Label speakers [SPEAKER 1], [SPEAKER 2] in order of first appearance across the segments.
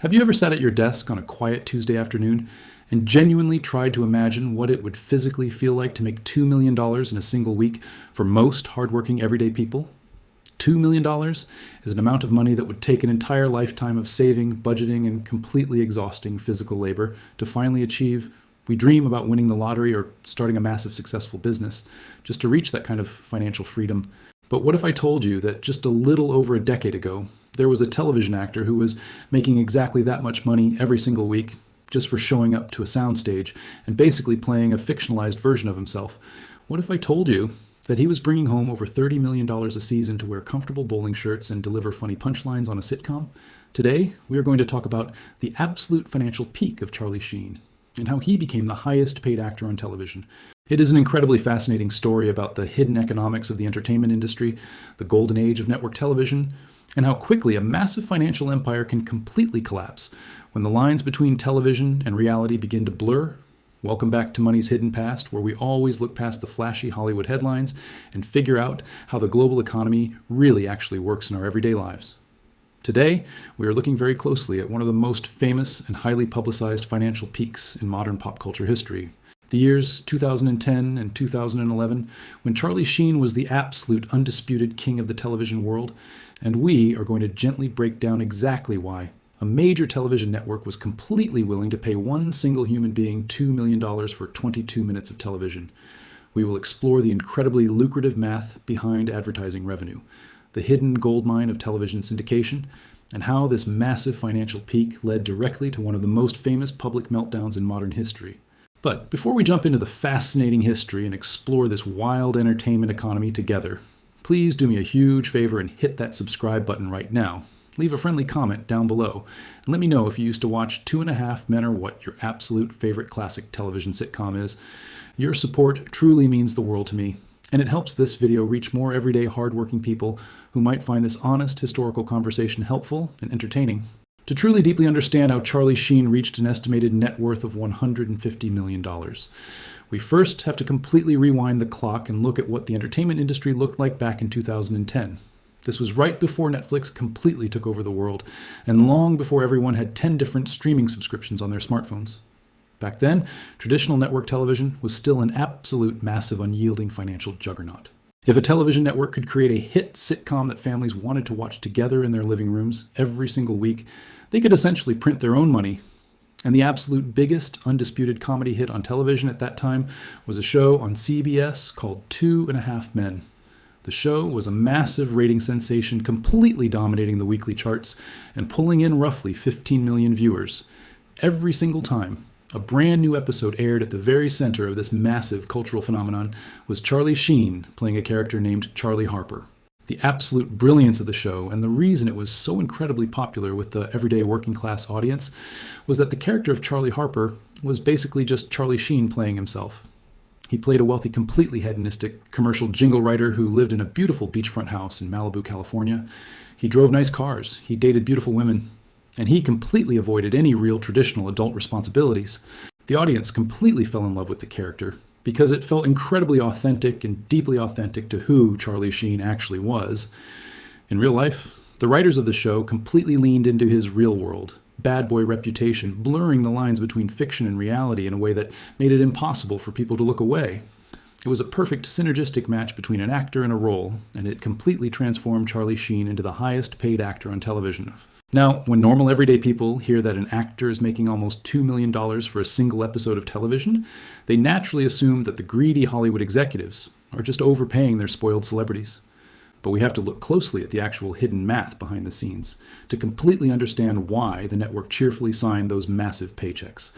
[SPEAKER 1] Have you ever sat at your desk on a quiet Tuesday afternoon and genuinely tried to imagine what it would physically feel like to make $2 million in a single week for most hardworking everyday people? $2 million is an amount of money that would take an entire lifetime of saving, budgeting, and completely exhausting physical labor to finally achieve. We dream about winning the lottery or starting a massive successful business just to reach that kind of financial freedom. But what if I told you that just a little over a decade ago, there was a television actor who was making exactly that much money every single week just for showing up to a soundstage and basically playing a fictionalized version of himself? What if I told you that he was bringing home over $30 million a season to wear comfortable bowling shirts and deliver funny punchlines on a sitcom? Today, we are going to talk about the absolute financial peak of Charlie Sheen and how he became the highest paid actor on television. It is an incredibly fascinating story about the hidden economics of the entertainment industry, the golden age of network television, and how quickly a massive financial empire can completely collapse when the lines between television and reality begin to blur. Welcome back to Money's Hidden Past, where we always look past the flashy Hollywood headlines and figure out how the global economy really actually works in our everyday lives. Today, we are looking very closely at one of the most famous and highly publicized financial peaks in modern pop culture history. The years 2010 and 2011, when Charlie Sheen was the absolute undisputed king of the television world, and we are going to gently break down exactly why a major television network was completely willing to pay one single human being $2 million for 22 minutes of television. We will explore the incredibly lucrative math behind advertising revenue, the hidden goldmine of television syndication, and how this massive financial peak led directly to one of the most famous public meltdowns in modern history. But before we jump into the fascinating history and explore this wild entertainment economy together, please do me a huge favor and hit that subscribe button right now. Leave a friendly comment down below and let me know if you used to watch 2.5 Men or what your absolute favorite classic television sitcom is. Your support truly means the world to me, and it helps this video reach more everyday hardworking people who might find this honest historical conversation helpful and entertaining. To truly deeply understand how Charlie Sheen reached an estimated net worth of $150 million, we first have to completely rewind the clock and look at what the entertainment industry looked like back in 2010. This was right before Netflix completely took over the world, and long before everyone had 10 different streaming subscriptions on their smartphones. Back then, traditional network television was still an absolute massive unyielding financial juggernaut. If a television network could create a hit sitcom that families wanted to watch together in their living rooms every single week, they could essentially print their own money. And the absolute biggest undisputed comedy hit on television at that time was a show on CBS called 2.5 Men. The show was a massive rating sensation, completely dominating the weekly charts and pulling in roughly 15 million viewers. Every single time a brand new episode aired, at the very center of this massive cultural phenomenon was Charlie Sheen playing a character named Charlie Harper. The absolute brilliance of the show, and the reason it was so incredibly popular with the everyday working class audience, was that the character of Charlie Harper was basically just Charlie Sheen playing himself. He played a wealthy, completely hedonistic commercial jingle writer who lived in a beautiful beachfront house in Malibu, California. He drove nice cars, he dated beautiful women, and he completely avoided any real traditional adult responsibilities. The audience completely fell in love with the character because it felt incredibly authentic and deeply authentic to who Charlie Sheen actually was. In real life, the writers of the show completely leaned into his real world, bad boy reputation, blurring the lines between fiction and reality in a way that made it impossible for people to look away. It was a perfect synergistic match between an actor and a role, and it completely transformed Charlie Sheen into the highest paid actor on television. Now, when normal everyday people hear that an actor is making almost $2 million for a single episode of television, they naturally assume that the greedy Hollywood executives are just overpaying their spoiled celebrities. But we have to look closely at the actual hidden math behind the scenes to completely understand why the network cheerfully signed those massive paychecks.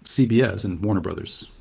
[SPEAKER 1] CBS and Warner Brothers.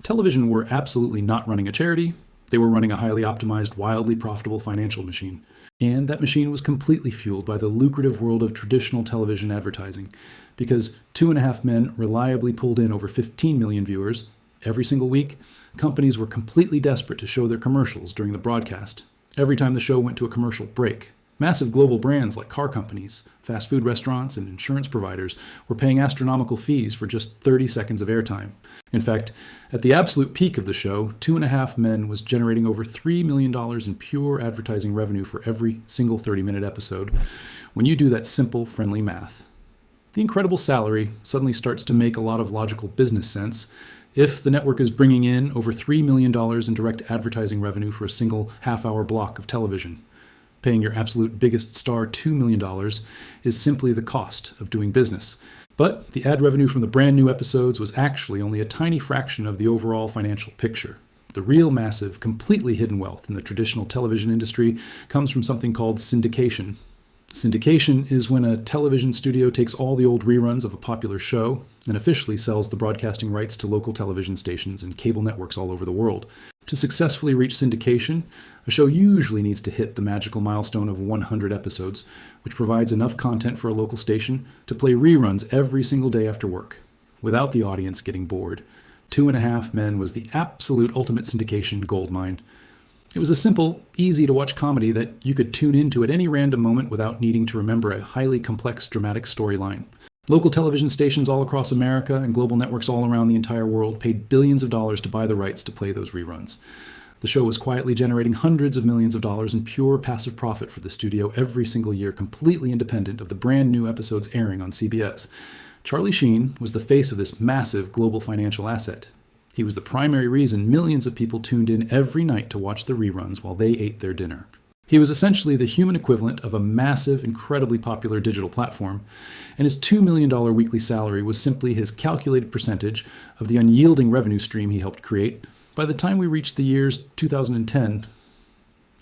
[SPEAKER 1] Television were absolutely not running a charity. They were running a highly optimized, wildly profitable financial machine. And that machine was completely fueled by the lucrative world of traditional television advertising, because 2.5 Men reliably pulled in over 15 million viewers every single week. Companies were completely desperate to show their commercials during the broadcast. Every time the show went to a commercial break, massive global brands like car companies, fast food restaurants, and insurance providers were paying astronomical fees for just 30 seconds of airtime. In fact, at the absolute peak of the show, 2.5 Men was generating over $3 million in pure advertising revenue for every single 30-minute episode, when you do that simple, friendly math. The incredible salary suddenly starts to make a lot of logical business sense if the network is bringing in over $3 million in direct advertising revenue for a single half-hour block of television. Paying your absolute biggest star $2 million is simply the cost of doing business. But the ad revenue from the brand new episodes was actually only a tiny fraction of the overall financial picture. The real massive, completely hidden wealth in the traditional television industry comes from something called syndication. Syndication is when a television studio takes all the old reruns of a popular show and officially sells the broadcasting rights to local television stations and cable networks all over the world. To successfully reach syndication, a show usually needs to hit the magical milestone of 100 episodes, which provides enough content for a local station to play reruns every single day after work, without the audience getting bored. 2.5 Men was the absolute ultimate syndication goldmine. It was a simple, easy-to-watch comedy that you could tune into at any random moment without needing to remember a highly complex dramatic storyline. Local television stations all across America and global networks all around the entire world paid billions of dollars to buy the rights to play those reruns. The show was quietly generating hundreds of millions of dollars in pure passive profit for the studio every single year, completely independent of the brand new episodes airing on CBS. Charlie Sheen was the face of this massive global financial asset. He was the primary reason millions of people tuned in every night to watch the reruns while they ate their dinner. He was essentially the human equivalent of a massive, incredibly popular digital platform, and his $2 million weekly salary was simply his calculated percentage of the unyielding revenue stream he helped create by the time we reached the years 2010.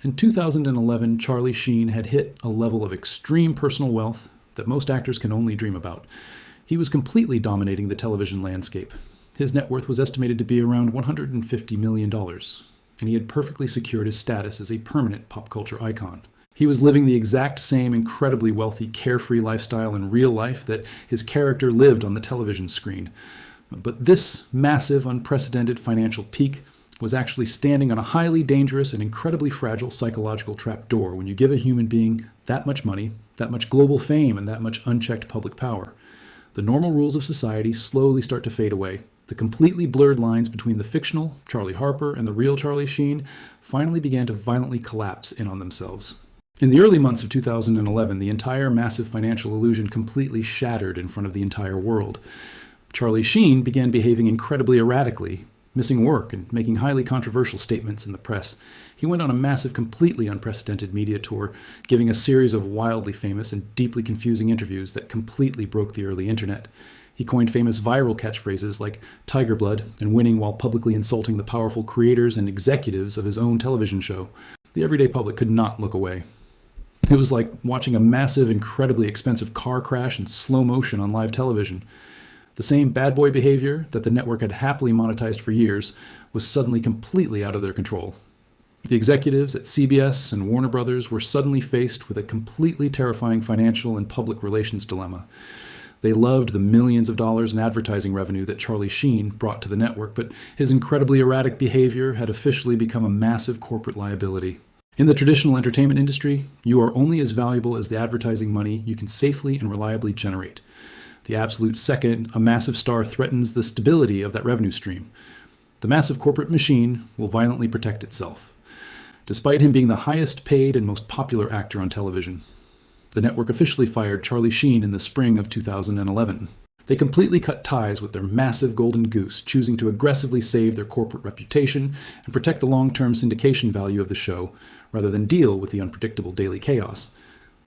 [SPEAKER 1] In 2011, Charlie Sheen had hit a level of extreme personal wealth that most actors can only dream about. He was completely dominating the television landscape. His net worth was estimated to be around $150 million, and he had perfectly secured his status as a permanent pop culture icon. He was living the exact same incredibly wealthy, carefree lifestyle in real life that his character lived on the television screen. But this massive, unprecedented financial peak was actually standing on a highly dangerous and incredibly fragile psychological trapdoor when you give a human being that much money, that much global fame, and that much unchecked public power. The normal rules of society slowly start to fade away. The completely blurred lines between the fictional Charlie Harper and the real Charlie Sheen finally began to violently collapse in on themselves. In the early months of 2011, the entire massive financial illusion completely shattered in front of the entire world. Charlie Sheen began behaving incredibly erratically, missing work and making highly controversial statements in the press. He went on a massive, completely unprecedented media tour, giving a series of wildly famous and deeply confusing interviews that completely broke the early internet. He coined famous viral catchphrases like tiger blood and winning while publicly insulting the powerful creators and executives of his own television show. The everyday public could not look away. It was like watching a massive, incredibly expensive car crash in slow motion on live television. The same bad boy behavior that the network had happily monetized for years was suddenly completely out of their control. The executives at CBS and Warner Brothers were suddenly faced with a completely terrifying financial and public relations dilemma. They loved the millions of dollars in advertising revenue that Charlie Sheen brought to the network, but his incredibly erratic behavior had officially become a massive corporate liability. In the traditional entertainment industry, you are only as valuable as the advertising money you can safely and reliably generate. The absolute second a massive star threatens the stability of that revenue stream, the massive corporate machine will violently protect itself. Despite him being the highest paid and most popular actor on television, the network officially fired Charlie Sheen in the spring of 2011. They completely cut ties with their massive golden goose, choosing to aggressively save their corporate reputation and protect the long-term syndication value of the show, rather than deal with the unpredictable daily chaos.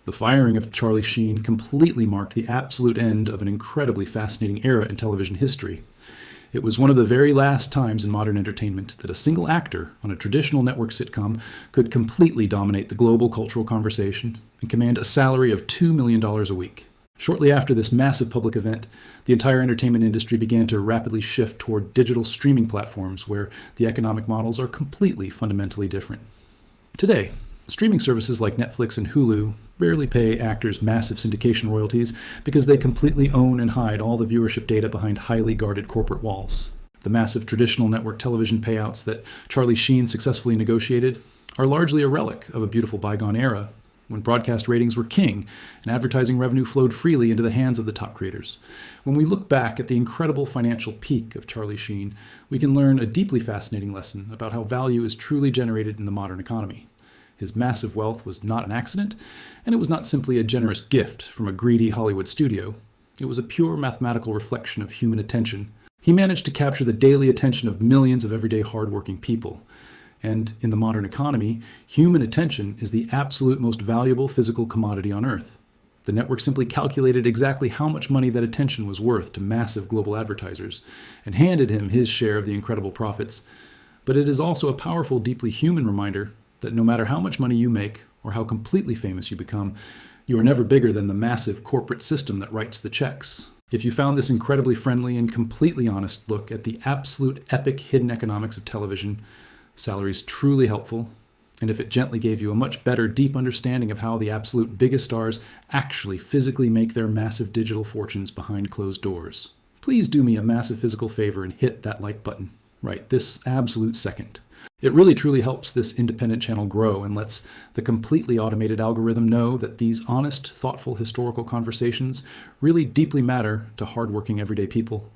[SPEAKER 1] The firing of Charlie Sheen completely marked the absolute end of an incredibly fascinating era in television history. It was one of the very last times in modern entertainment that a single actor on a traditional network sitcom could completely dominate the global cultural conversation and command a salary of $2 million a week. Shortly after this massive public event, the entire entertainment industry began to rapidly shift toward digital streaming platforms where the economic models are completely fundamentally different. Today, streaming services like Netflix and Hulu rarely pay actors massive syndication royalties because they completely own and hide all the viewership data behind highly guarded corporate walls. The massive traditional network television payouts that Charlie Sheen successfully negotiated are largely a relic of a beautiful bygone era when broadcast ratings were king and advertising revenue flowed freely into the hands of the top creators. When we look back at the incredible financial peak of Charlie Sheen, we can learn a deeply fascinating lesson about how value is truly generated in the modern economy. His massive wealth was not an accident, and it was not simply a generous gift from a greedy Hollywood studio. It was a pure mathematical reflection of human attention. He managed to capture the daily attention of millions of everyday hardworking people. And in the modern economy, human attention is the absolute most valuable physical commodity on Earth. The network simply calculated exactly how much money that attention was worth to massive global advertisers and handed him his share of the incredible profits. But it is also a powerful, deeply human reminder that no matter how much money you make or how completely famous you become, you are never bigger than the massive corporate system that writes the checks. If you found this incredibly friendly and completely honest look at the absolute epic hidden economics of television, salaries truly helpful, and if it gently gave you a much better, deep understanding of how the absolute biggest stars actually physically make their massive digital fortunes behind closed doors, please do me a massive physical favor and hit that like button right this absolute second. It really truly helps this independent channel grow and lets the completely automated algorithm know that these honest, thoughtful historical conversations really deeply matter to hardworking everyday people.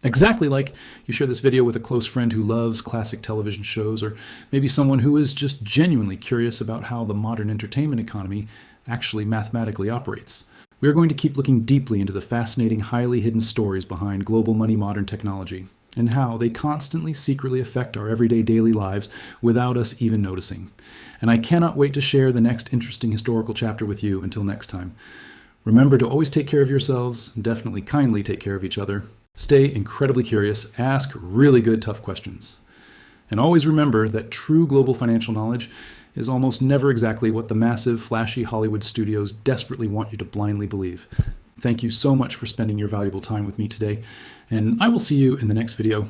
[SPEAKER 1] Exactly like you share this video with a close friend who loves classic television shows, or maybe someone who is just genuinely curious about how the modern entertainment economy actually mathematically operates. We are going to keep looking deeply into the fascinating, highly hidden stories behind global money modern technology, and how they constantly secretly affect our everyday daily lives without us even noticing. And I cannot wait to share the next interesting historical chapter with you. Until next time, remember to always take care of yourselves, and definitely kindly take care of each other. Stay incredibly curious, ask really good, tough questions. And always remember that true global financial knowledge is almost never exactly what the massive, flashy Hollywood studios desperately want you to blindly believe. Thank you so much for spending your valuable time with me today, and I will see you in the next video.